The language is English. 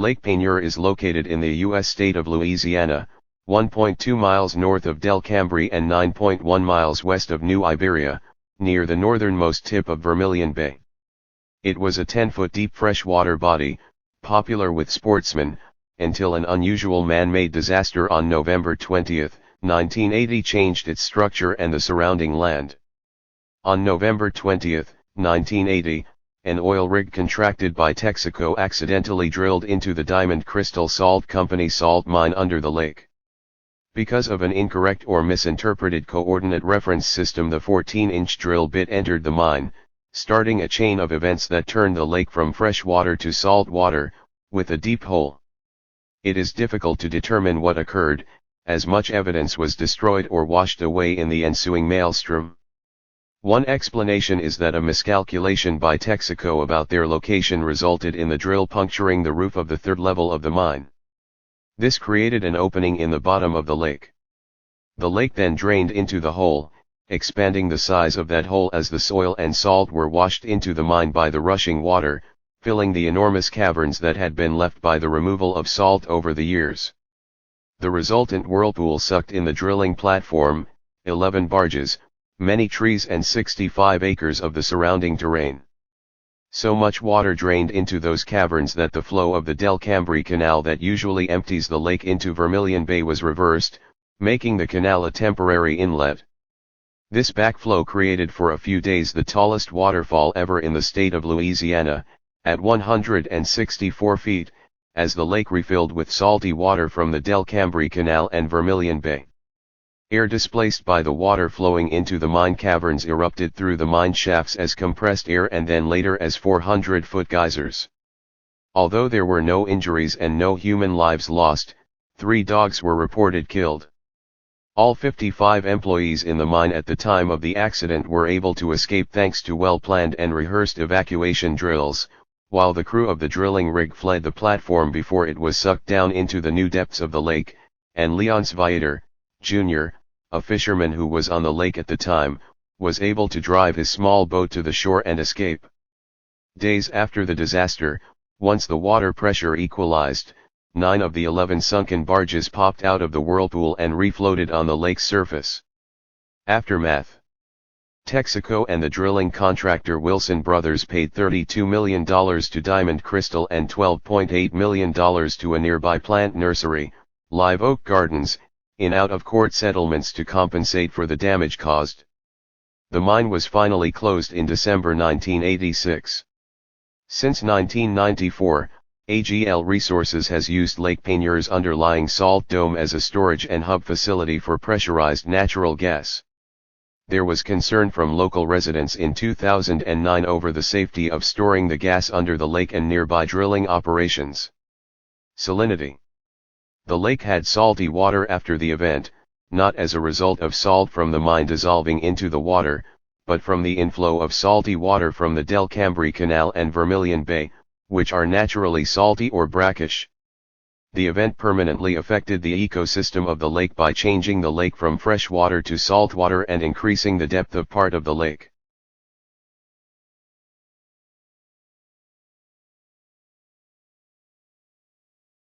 Lake Peigneur is located in the U.S. state of Louisiana, 1.2 miles north of Del Cambri and 9.1 miles west of New Iberia, near the northernmost tip of Vermilion Bay. It was a 10-foot deep freshwater body, popular with sportsmen, until an unusual man-made disaster on November 20, 1980 changed its structure and the surrounding land. On November 20, 1980, an oil rig contracted by Texaco accidentally drilled into the Diamond Crystal Salt Company salt mine under the lake. Because of an incorrect or misinterpreted coordinate reference system, the 14-inch drill bit entered the mine, starting a chain of events that turned the lake from fresh water to salt water, with a deep hole. It is difficult to determine what occurred, as much evidence was destroyed or washed away in the ensuing maelstrom. One explanation is that a miscalculation by Texaco about their location resulted in the drill puncturing the roof of the third level of the mine. This created an opening in the bottom of the lake. The lake then drained into the hole, expanding the size of that hole as the soil and salt were washed into the mine by the rushing water, filling the enormous caverns that had been left by the removal of salt over the years. The resultant whirlpool sucked in the drilling platform, 11 barges, many trees and 65 acres of the surrounding terrain. So much water drained into those caverns that the flow of the Del Cambri Canal that usually empties the lake into Vermilion Bay was reversed, making the canal a temporary inlet. This backflow created for a few days the tallest waterfall ever in the state of Louisiana, at 164 feet, as the lake refilled with salty water from the Del Cambri Canal and Vermilion Bay. Air displaced by the water flowing into the mine caverns erupted through the mine shafts as compressed air and then later as 400-foot geysers. Although there were no injuries and no human lives lost, 3 dogs were reported killed. All 55 employees in the mine at the time of the accident were able to escape thanks to well-planned and rehearsed evacuation drills, while the crew of the drilling rig fled the platform before it was sucked down into the new depths of the lake, and Leonce Viator, Jr., a fisherman who was on the lake at the time, was able to drive his small boat to the shore and escape. Days after the disaster, once the water pressure equalized, 9 of the 11 sunken barges popped out of the whirlpool and refloated on the lake's surface. Aftermath. Texaco and the drilling contractor Wilson Brothers paid $32 million to Diamond Crystal and $12.8 million to a nearby plant nursery, Live Oak Gardens, in out-of-court settlements to compensate for the damage caused. The mine was finally closed in December 1986. Since 1994, AGL Resources has used Lake Peigneur's underlying salt dome as a storage and hub facility for pressurized natural gas. There was concern from local residents in 2009 over the safety of storing the gas under the lake and nearby drilling operations. Salinity. The lake had salty water after the event, not as a result of salt from the mine dissolving into the water, but from the inflow of salty water from the Del Cambri Canal and Vermilion Bay, which are naturally salty or brackish. The event permanently affected the ecosystem of the lake by changing the lake from fresh water to salt water and increasing the depth of part of the lake.